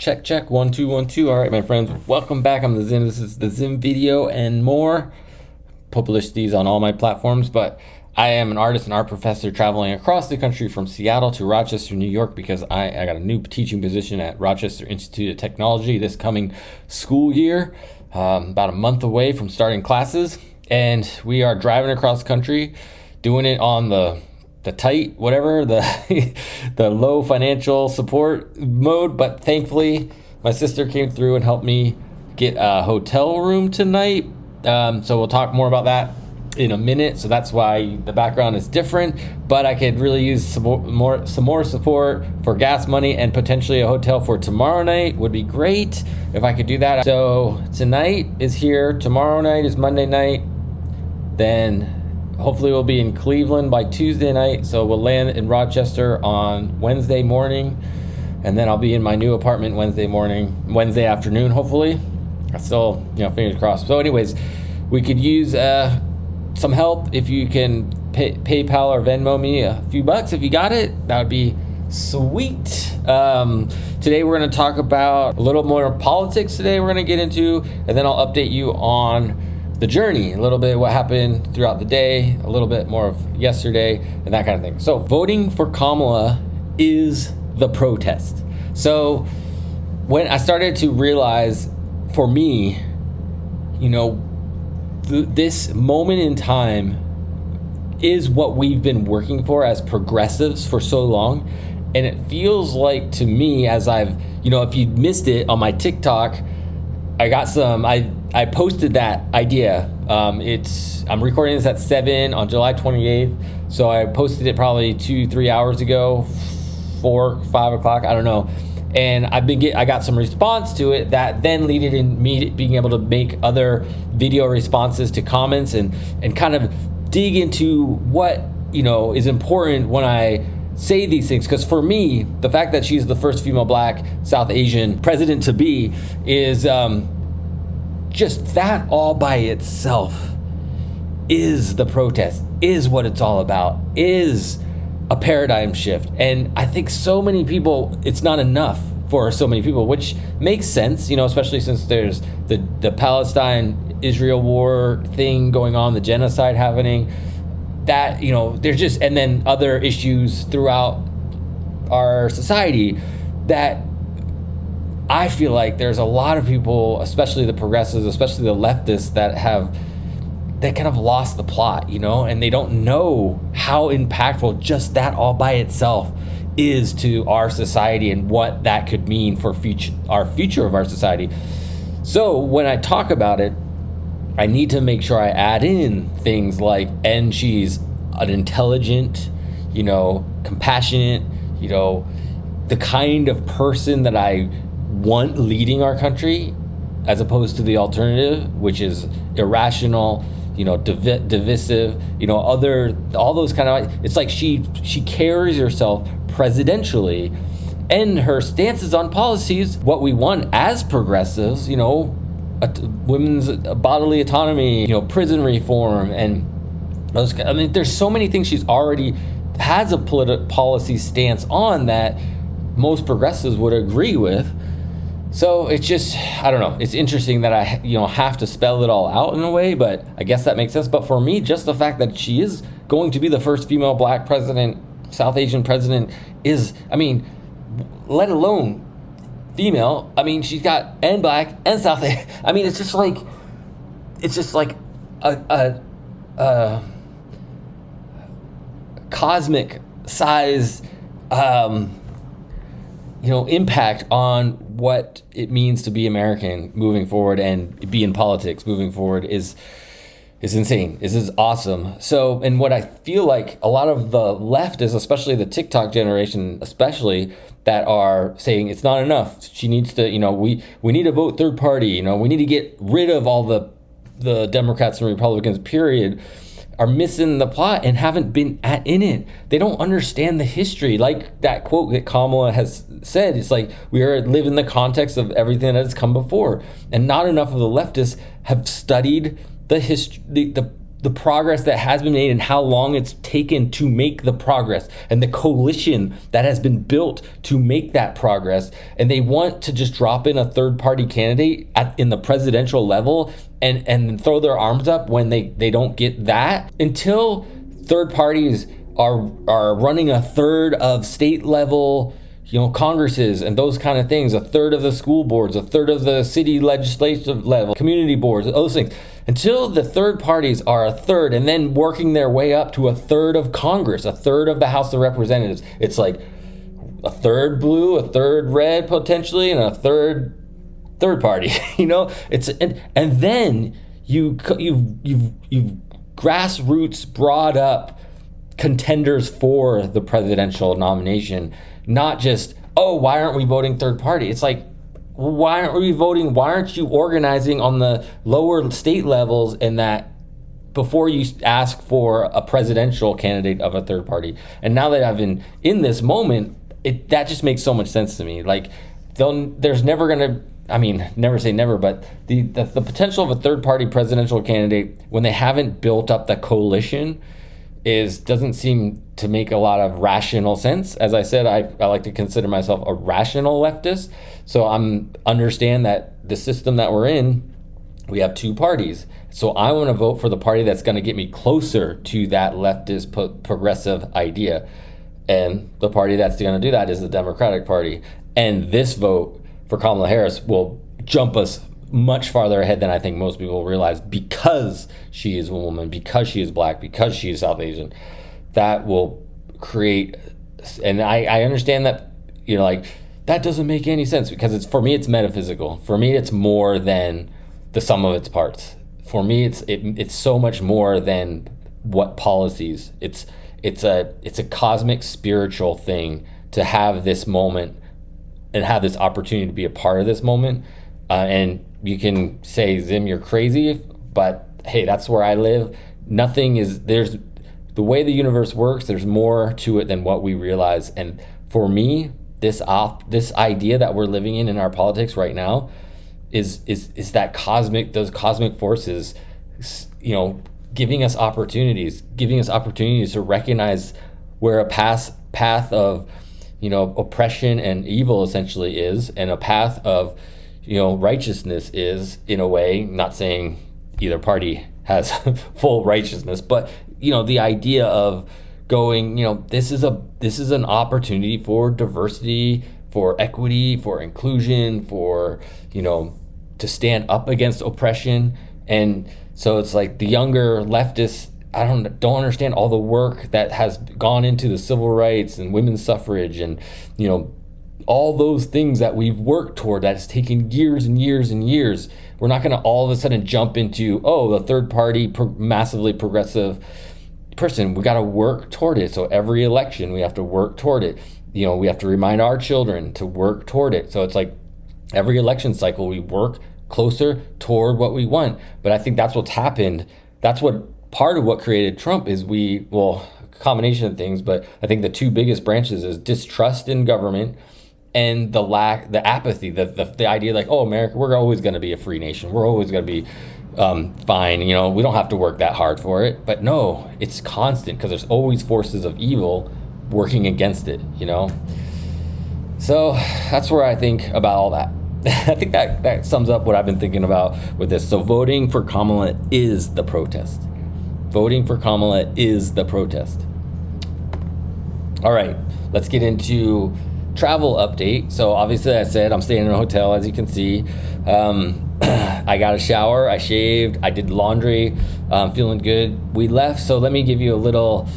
Check. 1 2 1 2. All right, my friends, welcome back. I'm the Zim. This is the Zim video and more. Publish these on all my platforms, but I am an artist and art professor traveling across the country from Seattle to Rochester, New York, because I got a new teaching position at Rochester Institute of Technology this coming school year, about a month away from starting classes, and we are driving across the country, doing it on the tight, whatever, the low financial support mode. But thankfully, my sister came through and helped me get a hotel room tonight. So we'll talk more about that in a minute. So that's why the background is different. But I could really use some more support for gas money, and potentially a hotel for tomorrow night would be great if I could do that. So tonight is here. Tomorrow night is Monday night. Then hopefully we'll be in Cleveland by Tuesday night, so we'll land in Rochester on Wednesday morning, and then I'll be in my new apartment Wednesday afternoon, hopefully. I still, fingers crossed. So anyways, we could use some help. If you can PayPal or Venmo me a few bucks if you got it, that would be sweet. Today we're going to talk about a little more politics today we're going to get into, and then I'll update you on the journey, a little bit what happened throughout the day, a little bit more of yesterday, and that kind of thing. So voting for Kamala is the protest. So when I started to realize, for me, this moment in time is what we've been working for as progressives for so long. And it feels like to me, as I've, if you missed it on my TikTok, I posted that idea. I'm recording this at 7 on July 28th. So I posted it probably 2-3 hours ago, 4-5 o'clock, I don't know. And I got some response to it that then led in me being able to make other video responses to comments and kind of dig into what, is important when I say these things. Because for me, the fact that she's the first female Black South Asian president to be is just that all by itself is the protest, is what it's all about, is a paradigm shift. And I think so many people, it's not enough for so many people, which makes sense, especially since there's the Palestine-Israel war thing going on, the genocide happening, that, there's just, and then other issues throughout our society that I feel like there's a lot of people, especially the progressives, especially the leftists, that kind of lost the plot, and they don't know how impactful just that all by itself is to our society and what that could mean for our future of our society. So when I talk about it, I need to make sure I add in things like, and she's an intelligent, compassionate, the kind of person that I want leading our country, as opposed to the alternative, which is irrational, divisive, all those kind of, it's like she carries herself presidentially, and her stances on policies, what we want as progressives, women's bodily autonomy, prison reform, and those. There's so many things she's already has a policy stance on that most progressives would agree with. So it's just, I don't know. It's interesting that I, have to spell it all out in a way, but I guess that makes sense. But for me, just the fact that she is going to be the first female Black president, South Asian president, is, let alone female. She's got and Black and South Asian. It's just like a cosmic size, impact on what it means to be American moving forward and be in politics moving forward is insane. This is awesome. So, and what I feel like a lot of the leftists, especially the TikTok generation, especially, that are saying it's not enough. She needs to, we need to vote third party. We need to get rid of all the Democrats and Republicans, period, are missing the plot and haven't been in it. They don't understand the history. Like that quote that Kamala has said, it's like we live in the context of everything that has come before. And not enough of the leftists have studied the history, the the progress that has been made and how long it's taken to make the progress and the coalition that has been built to make that progress. And they want to just drop in a third party candidate in the presidential level and throw their arms up when they don't get that. Until third parties are running a third of state level, congresses and those kind of things, a third of the school boards, a third of the city legislative level, community boards, those things. Until the third parties are a third and then working their way up to a third of Congress, a third of the House of Representatives, it's like a third blue, a third red potentially, and a third party. It's and then you've grassroots brought up contenders for the presidential nomination. Not just, why aren't we voting third party? It's like, well, why aren't we voting? Why aren't you organizing on the lower state levels and that before you ask for a presidential candidate of a third party? And now that I've been in this moment, that just makes so much sense to me. Like, there's never going to, never say never, but the potential of a third party presidential candidate when they haven't built up the coalition doesn't seem to make a lot of rational sense. As I said, I like to consider myself a rational leftist. So understand that the system that we're in, we have two parties. So I want to vote for the party that's going to get me closer to that leftist progressive idea. And the party that's going to do that is the Democratic Party. And this vote for Kamala Harris will jump us much farther ahead than I think most people realize, because she is a woman, because she is black, because she is South Asian. That will create, and I understand that, that doesn't make any sense, because for me it's metaphysical. For me it's more than the sum of its parts. For me it's so much more than what policies. It's a cosmic spiritual thing to have this moment and have this opportunity to be a part of this moment. And you can say, Zim, you're crazy, but hey, that's where I live. There's the way the universe works, there's more to it than what we realize. And for me, this idea that we're living in our politics right now is that those cosmic forces, giving us opportunities to recognize where a path of, oppression and evil essentially is, and a path of, righteousness is, in a way. Not saying either party has full righteousness, but the idea of going, this is an opportunity for diversity, for equity, for inclusion, for to stand up against oppression. And so it's like the younger leftists, I don't understand all the work that has gone into the civil rights and women's suffrage and all those things that we've worked toward, that has taken years and years and years. We're not going to all of a sudden jump into, the third party, massively progressive person. We got to work toward it. So every election, we have to work toward it. We have to remind our children to work toward it. So it's like every election cycle, we work closer toward what we want. But I think that's what's happened. That's what part of what created Trump is a combination of things. But I think the two biggest branches is distrust in government and the apathy, the idea like, America, we're always going to be a free nation. We're always going to be fine. We don't have to work that hard for it. But no, it's constant, because there's always forces of evil working against it, So that's where I think about all that. I think that sums up what I've been thinking about with this. So voting for Kamala is the protest. Voting for Kamala is the protest. All right, let's get into travel update. So obviously I said I'm staying in a hotel, as you can see. I got a shower, I shaved, I did laundry, feeling good. We left, so let me give you a little,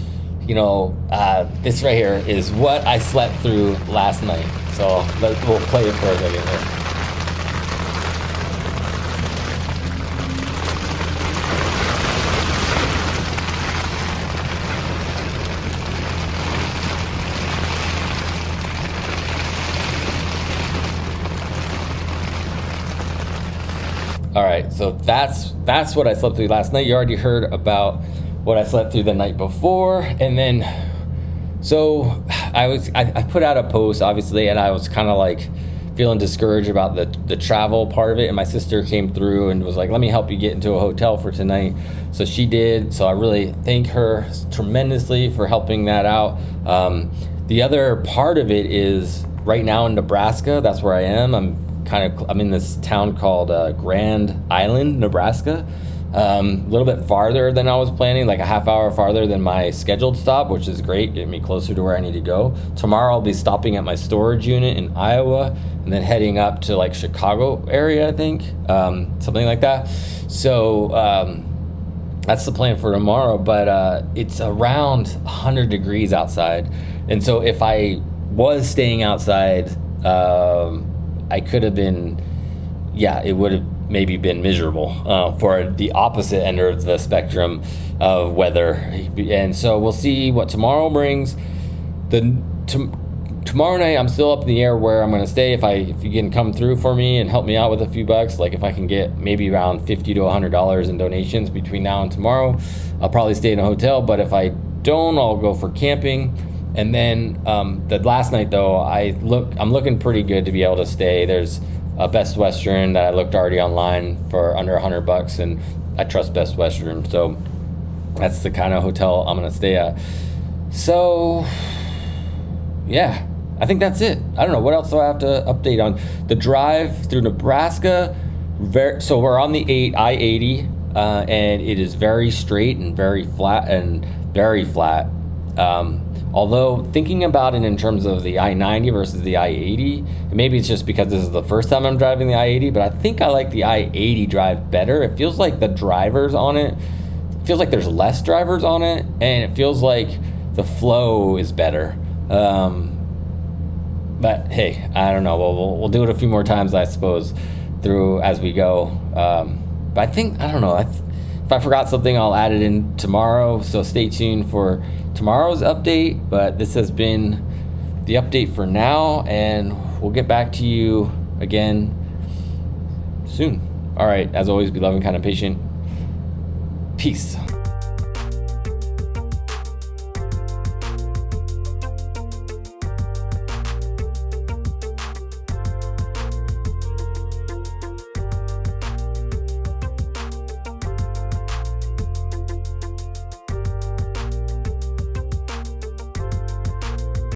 this right here is what I slept through last night. So we'll play it for a second here. All right, so that's what I slept through last night. You already heard about what I slept through the night before, and then so I put out a post, obviously, and I was kind of like feeling discouraged about the travel part of it. And my sister came through and was like, let me help you get into a hotel for tonight. So she did. So I really thank her tremendously for helping that out. The other part of it is right now in Nebraska, that's where I am. I'm in this town called Grand Island, Nebraska. A little bit farther than I was planning, like a half hour farther than my scheduled stop, which is great, getting me closer to where I need to go. Tomorrow I'll be stopping at my storage unit in Iowa and then heading up to like Chicago area, I think, something like that. So that's the plan for tomorrow, but it's around 100 degrees outside. And so if I was staying outside, I could have been, it would have maybe been miserable for the opposite end of the spectrum of weather. And so we'll see what tomorrow brings. Tomorrow night, I'm still up in the air where I'm going to stay. If you can come through for me and help me out with a few bucks, like if I can get maybe around $50 to $100 in donations between now and tomorrow, I'll probably stay in a hotel. But if I don't, I'll go for camping. And then the last night though, I'm looking pretty good to be able to stay. There's a Best Western that I looked already online for under $100, and I trust Best Western, so that's the kind of hotel I'm gonna stay at. So yeah, I think that's it. I don't know what else do I have to update on. The drive through Nebraska, so we're on the I-80, and it is very straight and very flat. Although thinking about it in terms of the I-90 versus the I-80, maybe it's just because this is the first time I'm driving the I-80, but I think I like the I-80 drive better. It feels like the drivers on it, feels like there's less drivers on it, and it feels like the flow is better. But hey, I don't know. We'll do it a few more times, I suppose, through as we go. But I think, I don't know. If I forgot something, I'll add it in tomorrow. So stay tuned for tomorrow's update. But this has been the update for now, and we'll get back to you again soon. All right. As always, be loving, kind, and patient. Peace.